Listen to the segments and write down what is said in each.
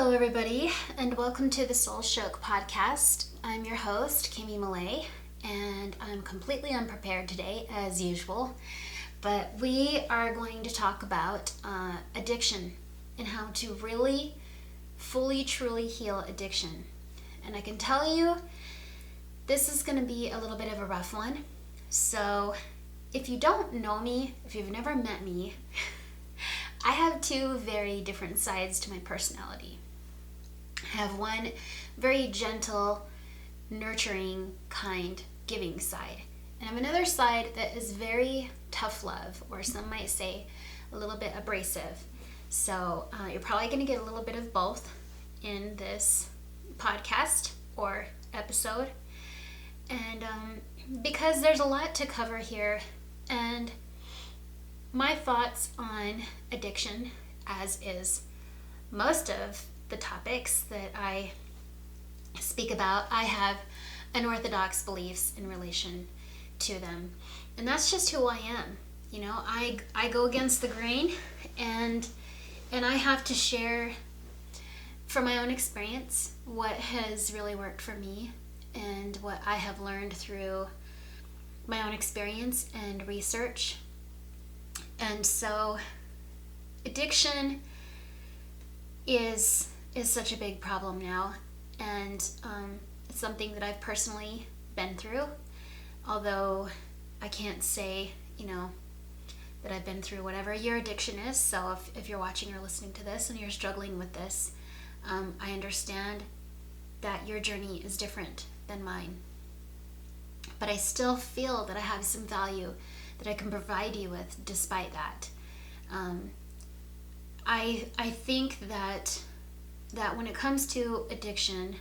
Hello, everybody, and welcome to the Soul Shook podcast. I'm your host, Kimmy Malay, and I'm completely unprepared today, as usual. But we are going to talk about addiction and how to really, fully, truly heal addiction. And I can tell you, this is going to be a little bit of a rough one. So, if you don't know me, if you've never met me, I have two very different sides to my personality. I have one very gentle, nurturing, kind, giving side. And I have another side that is very tough love, or some might say a little bit abrasive. So you're probably going to get a little bit of both in this podcast or episode. And because there's a lot to cover here, and my thoughts on addiction, as is most of the topics that I speak about, I have unorthodox beliefs in relation to them. And that's just who I am. You know, I go against the grain, and I have to share from my own experience what has really worked for me and what I have learned through my own experience and research. And so addiction is such a big problem now, and it's something that I've personally been through, although I can't say, that I've been through whatever your addiction is. So if you're watching or listening to this and you're struggling with this, I understand that your journey is different than mine. But I still feel that I have some value that I can provide you with despite that. I think that when it comes to addiction,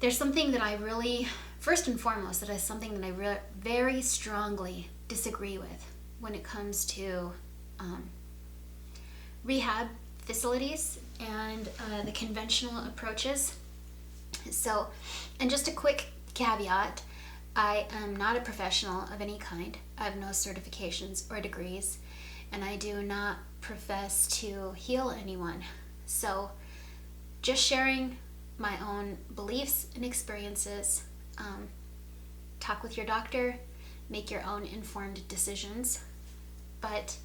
there's something that I really, first and foremost, that is something that I very strongly disagree with when it comes to rehab facilities and the conventional approaches. So, and just a quick caveat, I am not a professional of any kind. I have no certifications or degrees, and I do not profess to heal anyone. So just sharing my own beliefs and experiences. Talk with your doctor, make your own informed decisions. But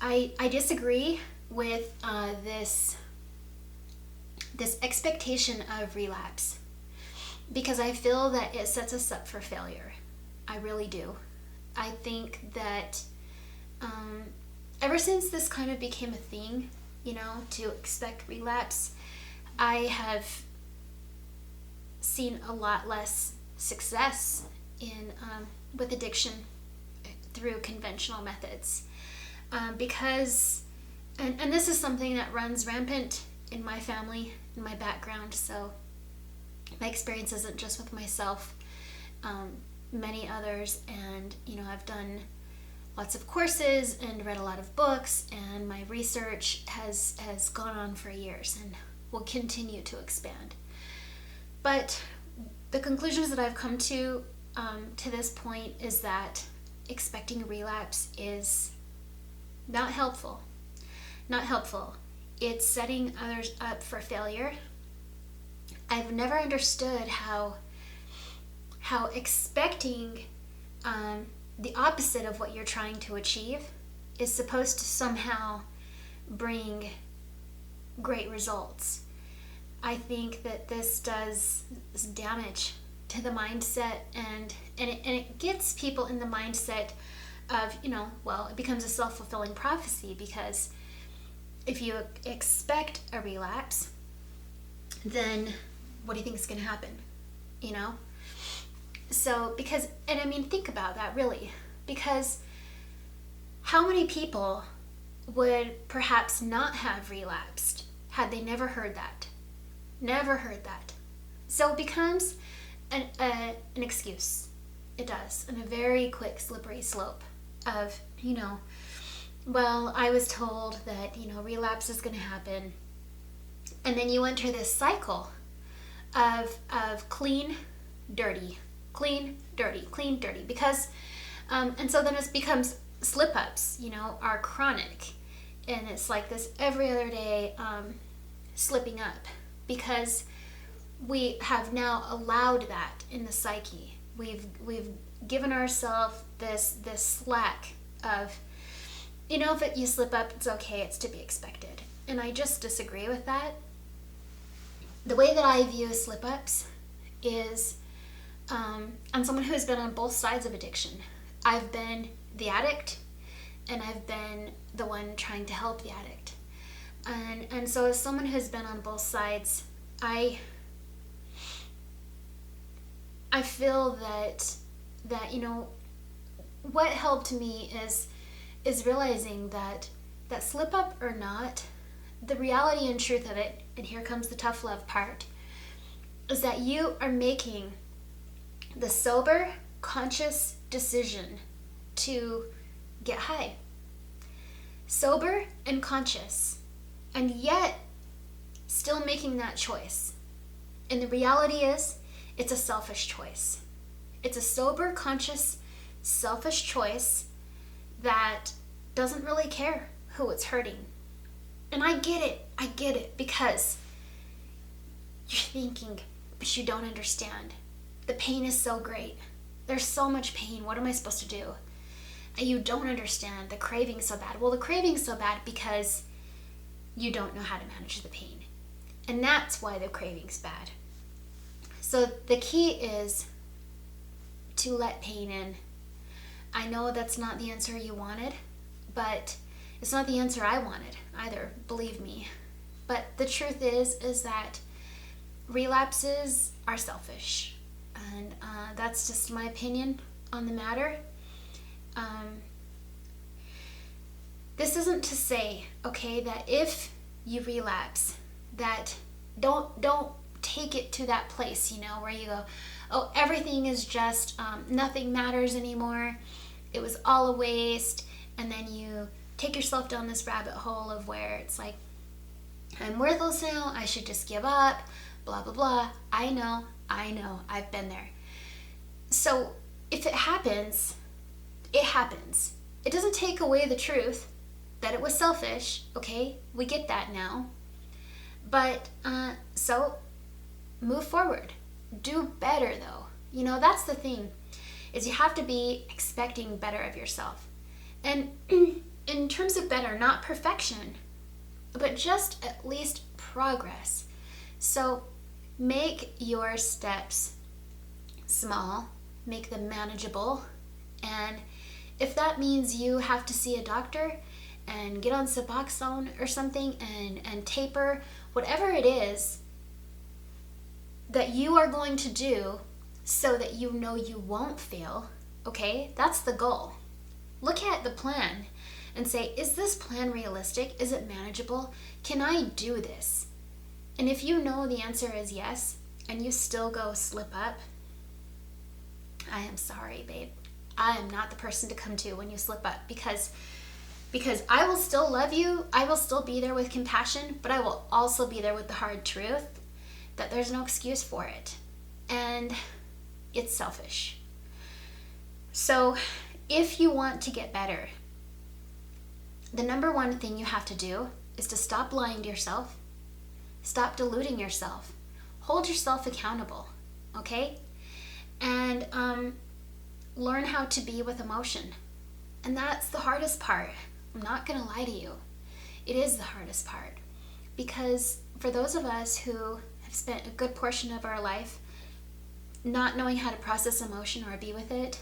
I disagree with this expectation of relapse, because I feel that it sets us up for failure. I really do. I think that ever since this kind of became a thing, to expect relapse, I have seen a lot less success in with addiction through conventional methods, because, and this is something that runs rampant in my family, in my background. So my experience isn't just with myself, many others, and I've done lots of courses and read a lot of books, and my research has gone on for years and will continue to expand. But the conclusions that I've come to this point is that expecting a relapse is not helpful. Not helpful. It's setting others up for failure. I've never understood how expecting the opposite of what you're trying to achieve is supposed to somehow bring great results. I think that this does damage to the mindset, and it gets people in the mindset of, it becomes a self-fulfilling prophecy, because if you expect a relapse, then what do you think is going to happen? So, think about that, really, because how many people would perhaps not have relapsed had they never heard that? Never heard that. So it becomes an excuse. It does, and a very quick slippery slope of, well, I was told that, relapse is going to happen. And then you enter this cycle of clean, dirty, clean, dirty, clean, dirty, because, and so then it becomes slip-ups, are chronic, and it's like this every other day slipping up because we have now allowed that in the psyche. We've given ourselves this slack of, if you slip up, it's okay, it's to be expected. And I just disagree with that. The way that I view slip-ups is, I'm someone who's been on both sides of addiction. I've been the addict, and I've been the one trying to help the addict. And so as someone who's been on both sides, I feel that what helped me is realizing that slip up or not, the reality and truth of it, and here comes the tough love part, is that you are making the sober, conscious decision to get high. Sober and conscious, and yet still making that choice. And the reality is, it's a selfish choice. It's a sober, conscious, selfish choice that doesn't really care who it's hurting. And I get it, because you're thinking, but you don't understand. The pain is so great. There's so much pain. What am I supposed to do? And you don't understand. The craving's so bad. Well, the craving's so bad because you don't know how to manage the pain. And that's why the craving's bad. So the key is to let pain in. I know that's not the answer you wanted, but it's not the answer I wanted either, believe me. But the truth is that relapses are selfish. And that's just my opinion on the matter. This isn't to say, okay, that if you relapse, that don't take it to that place, where you go, oh, everything is just, nothing matters anymore. It was all a waste. And then you take yourself down this rabbit hole of where it's like, I'm worthless now, I should just give up, blah, blah, blah. I know, I've been there. So if it happens, it happens. It doesn't take away the truth that it was selfish, okay? We get that now. But, so move forward. Do better though. That's the thing, is you have to be expecting better of yourself. And in terms of better, not perfection, but just at least progress. So make your steps small, make them manageable, and if that means you have to see a doctor and get on Suboxone or something and taper, whatever it is that you are going to do so that you won't fail, okay? That's the goal. Look at the plan and say, is this plan realistic? Is it manageable? Can I do this? And if you know the answer is yes, and you still go slip up, I am sorry, babe. I am not the person to come to when you slip up, because I will still love you. I will still be there with compassion, but I will also be there with the hard truth that there's no excuse for it. And it's selfish. So if you want to get better, the number one thing you have to do is to stop lying to yourself, stop deluding yourself, hold yourself accountable, okay? And learn how to be with emotion. And that's the hardest part. I'm not gonna lie to you. It is the hardest part, because for those of us who have spent a good portion of our life not knowing how to process emotion or be with it,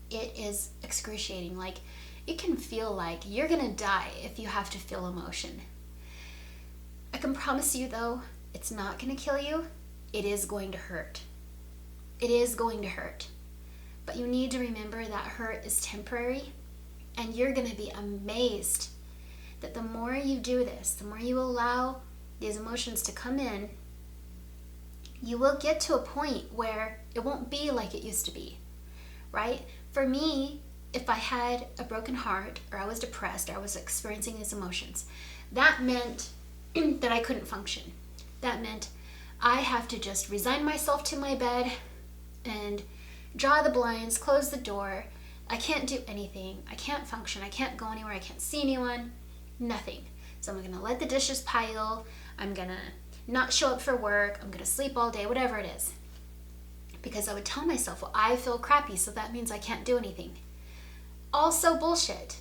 it is excruciating. Like, it can feel like you're gonna die if you have to feel emotion. I can promise you though, it's not gonna kill you. It is going to hurt. It is going to hurt. But you need to remember that hurt is temporary, and you're gonna be amazed that the more you do this, the more you allow these emotions to come in, you will get to a point where it won't be like it used to be, right? For me, if I had a broken heart, or I was depressed, or I was experiencing these emotions, that meant that I couldn't function. That meant I have to just resign myself to my bed and draw the blinds, close the door. I can't do anything. I can't function. I can't go anywhere. I can't see anyone. Nothing. So I'm gonna let the dishes pile, I'm gonna not show up for work, I'm gonna sleep all day, whatever it is. Because I would tell myself, well, I feel crappy, so that means I can't do anything. Also bullshit.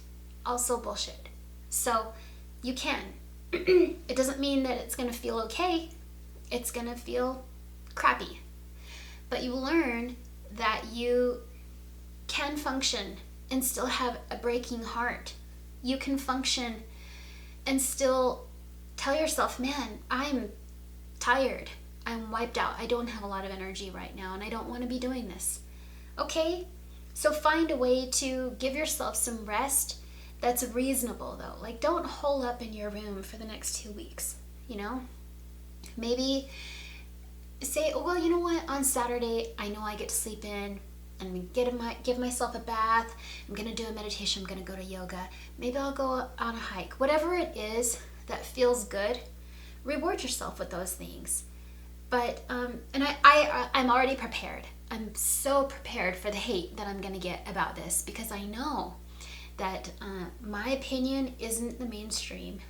Also bullshit. So you can. It doesn't mean that it's gonna feel okay. It's gonna feel crappy. But you learn that you can function and still have a breaking heart. You can function and still tell yourself, man, I'm tired. I'm wiped out. I don't have a lot of energy right now and I don't want to be doing this. Okay? So find a way to give yourself some rest that's reasonable though. Like, don't hole up in your room for the next 2 weeks, you know? Maybe say, oh, well, you know what? On Saturday, I know I get to sleep in. And give myself a bath. I'm going to do a meditation. I'm going to go to yoga. Maybe I'll go on a hike. Whatever it is that feels good, reward yourself with those things. But, and I'm already prepared. I'm so prepared for the hate that I'm going to get about this because I know that my opinion isn't the mainstream.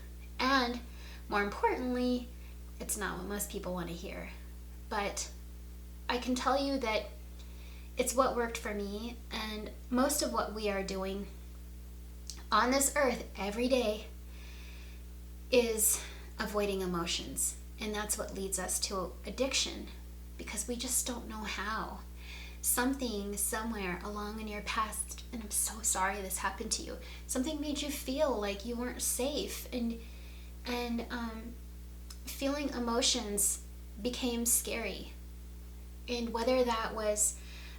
And more importantly, it's not what most people want to hear. But I can tell you that it's what worked for me, and most of what we are doing on this earth every day is avoiding emotions. And that's what leads us to addiction, because we just don't know how. Something somewhere along in your past, and I'm so sorry this happened to you, something made you feel like you weren't safe, and feeling emotions became scary. And whether that was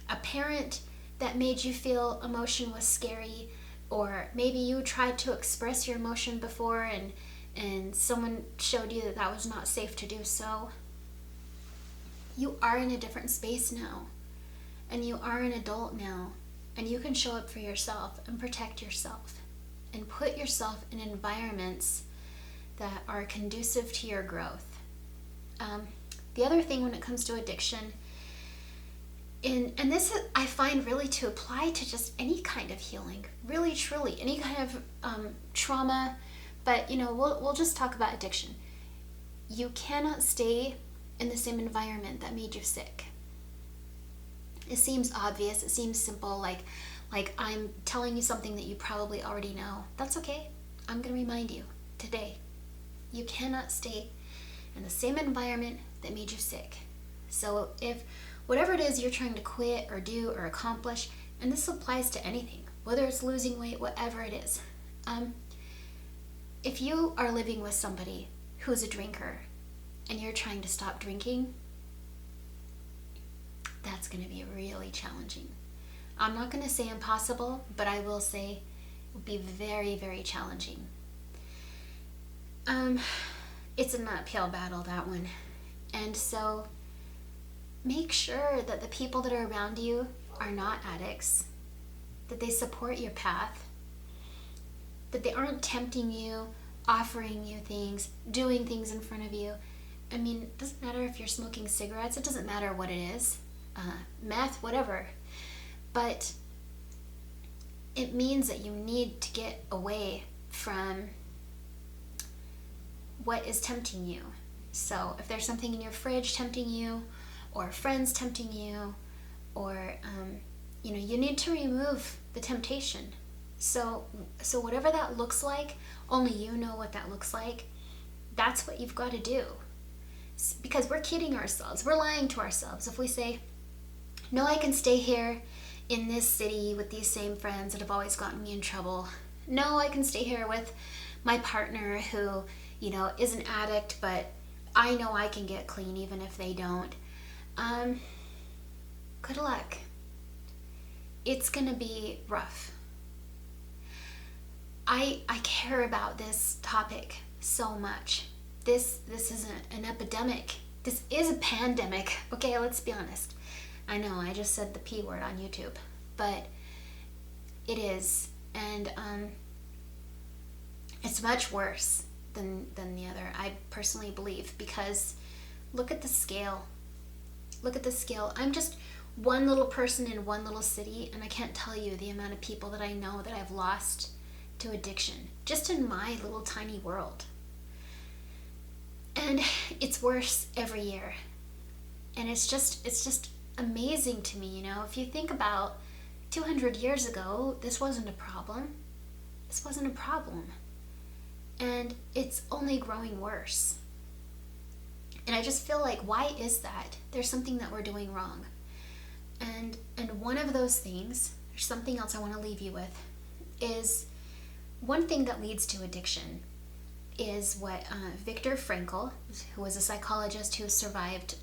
a parent that made you feel emotion was scary, or maybe you tried to express your emotion before and someone showed you that that was not safe to do so. You are in a different space now, and you are an adult now, and you can show up for yourself and protect yourself and put yourself in environments that are conducive to your growth. The other thing when it comes to addiction, and this I find really to apply to just any kind of healing, really truly any kind of trauma, but we'll just talk about addiction. You cannot stay in the same environment that made you sick. It seems obvious, it seems simple, like I'm telling you something that you probably already know. That's okay. I'm going to remind you today. You cannot stay in the same environment that made you sick. So if whatever it is you're trying to quit or do or accomplish, and this applies to anything, whether it's losing weight, whatever it is, if you are living with somebody who's a drinker and you're trying to stop drinking, that's going to be really challenging. I'm not going to say impossible, but I will say it will be very, very challenging. It's an uphill battle, that one. And so make sure that the people that are around you are not addicts, that they support your path, that they aren't tempting you, offering you things, doing things in front of you. I mean, it doesn't matter if you're smoking cigarettes, it doesn't matter what it is, meth, whatever. But it means that you need to get away from what is tempting you. So if there's something in your fridge tempting you, or friends tempting you, or you need to remove the temptation. So whatever that looks like, only you know what that looks like. That's what you've got to do. Because we're kidding ourselves, we're lying to ourselves if we say, no, I can stay here in this city with these same friends that have always gotten me in trouble. No, I can stay here with my partner who is an addict, but I know I can get clean even if they don't. Good luck. It's gonna be rough. I care about this topic so much. This isn't an epidemic. This is a pandemic. Okay, let's be honest. I know I just said the P word on YouTube, but it is, and it's much worse than the other, I personally believe, because look at the scale. Look at the scale. I'm just one little person in one little city, and I can't tell you the amount of people that I know that I've lost to addiction, just in my little tiny world. And it's worse every year. And it's just amazing to me, you know. If you think about 200 years ago, this wasn't a problem. This wasn't a problem. And it's only growing worse. And I just feel like, why is that? There's something that we're doing wrong. And one of those things, there's something else I want to leave you with, is one thing that leads to addiction is what Viktor Frankl, who was a psychologist who survived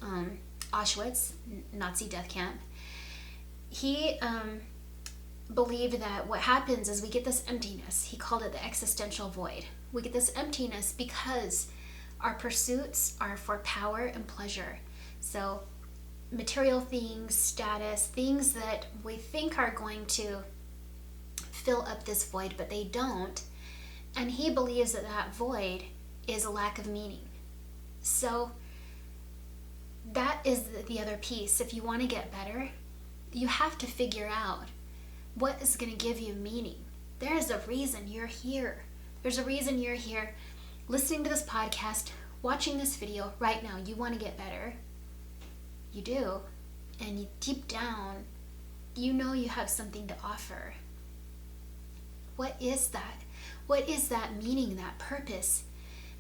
Auschwitz, Nazi death camp, he believed that what happens is we get this emptiness. He called it the existential void. We get this emptiness because our pursuits are for power and pleasure. So material things, status, things that we think are going to fill up this void, but they don't. And he believes that that void is a lack of meaning. So that is the other piece. If you want to get better, you have to figure out what is going to give you meaning. There is a reason you're here. There's a reason you're here listening to this podcast, watching this video right now. You want to get better. You do. And you, deep down, you know you have something to offer. What is that? What is that meaning, that purpose?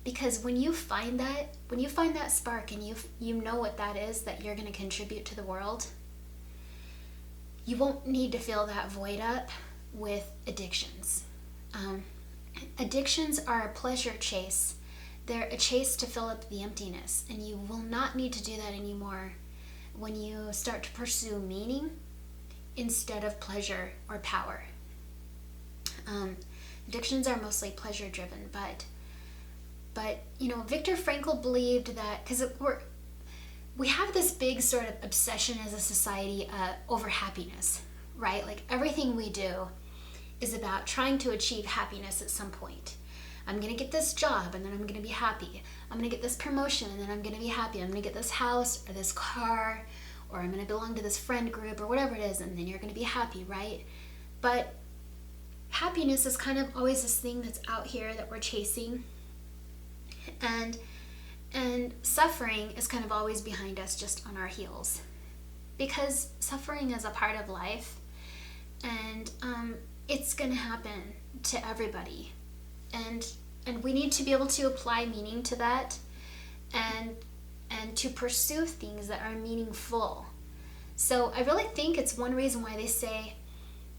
Because when you find that spark and you know what that is, that you're going to contribute to the world, you won't need to fill that void up with addictions. Addictions are a pleasure chase. They're a chase to fill up the emptiness, and you will not need to do that anymore when you start to pursue meaning instead of pleasure or power. Addictions are mostly pleasure driven, but you know, Viktor Frankl believed that, because we have this big sort of obsession as a society over happiness, right? Like everything we do is about trying to achieve happiness at some point. I'm going to get this job and then I'm going to be happy. I'm going to get this promotion and then I'm going to be happy. I'm going to get this house or this car, or I'm going to belong to this friend group or whatever it is, and then you're going to be happy, right? But happiness is kind of always this thing that's out here that we're chasing. And suffering is kind of always behind us, just on our heels. Because suffering is a part of life, and it's going to happen to everybody. And we need to be able to apply meaning to that, and to pursue things that are meaningful. So I really think it's one reason why they say,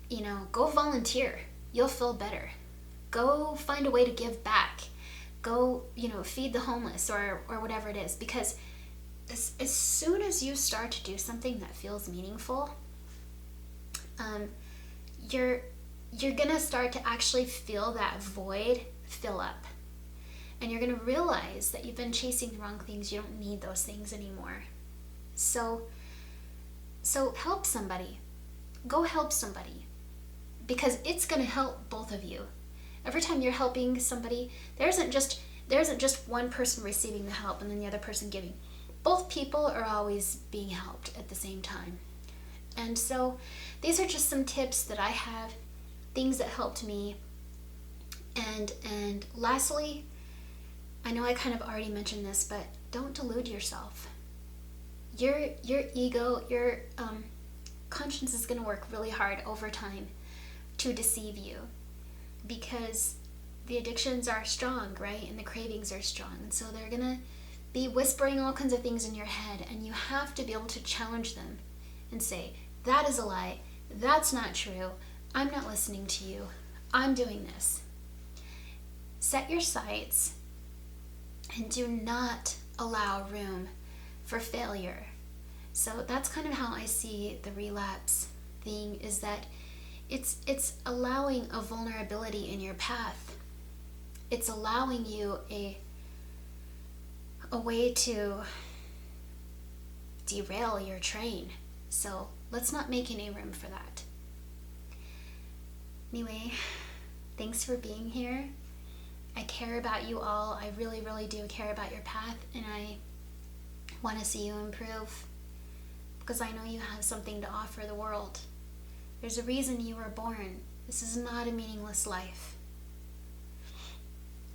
you know, go volunteer. You'll feel better. Go find a way to give back. Go, you know, feed the homeless or whatever it is. Because as soon as you start to do something that feels meaningful, you're gonna start to actually feel that void fill up. And you're gonna realize that you've been chasing the wrong things. You don't need those things anymore. So help somebody. Go help somebody. Because it's gonna help both of you. Every time you're helping somebody, there isn't just one person receiving the help and then the other person giving. Both people are always being helped at the same time. And so these are just some tips that I have, things that helped me. And lastly, I know I kind of already mentioned this, but don't delude yourself. Your ego, your conscience is going to work really hard over time to deceive you, because the addictions are strong, right? And the cravings are strong. And so they're going to be whispering all kinds of things in your head, and you have to be able to challenge them and say, that is a lie. That's not true. I'm not listening to you. I'm doing this. Set your sights and do not allow room for failure. So that's kind of how I see the relapse thing, is that it's allowing a vulnerability in your path. It's allowing you a way to derail your train. So let's not make any room for that. Anyway, thanks for being here. I care about you all. I really, really do care about your path, and I want to see you improve, because I know you have something to offer the world. There's a reason you were born. This is not a meaningless life.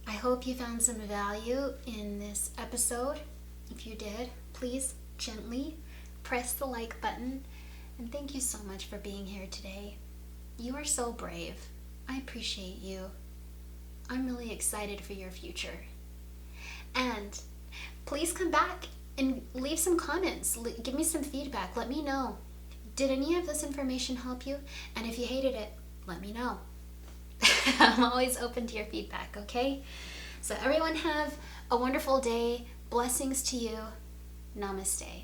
I hope you found some value in this episode. If you did, please gently press the like button. And thank you so much for being here today. You are so brave. I appreciate you. I'm really excited for your future. And please come back and leave some comments. Give me some feedback. Let me know. Did any of this information help you? And if you hated it, let me know. I'm always open to your feedback, okay? So everyone have a wonderful day. Blessings to you. Namaste.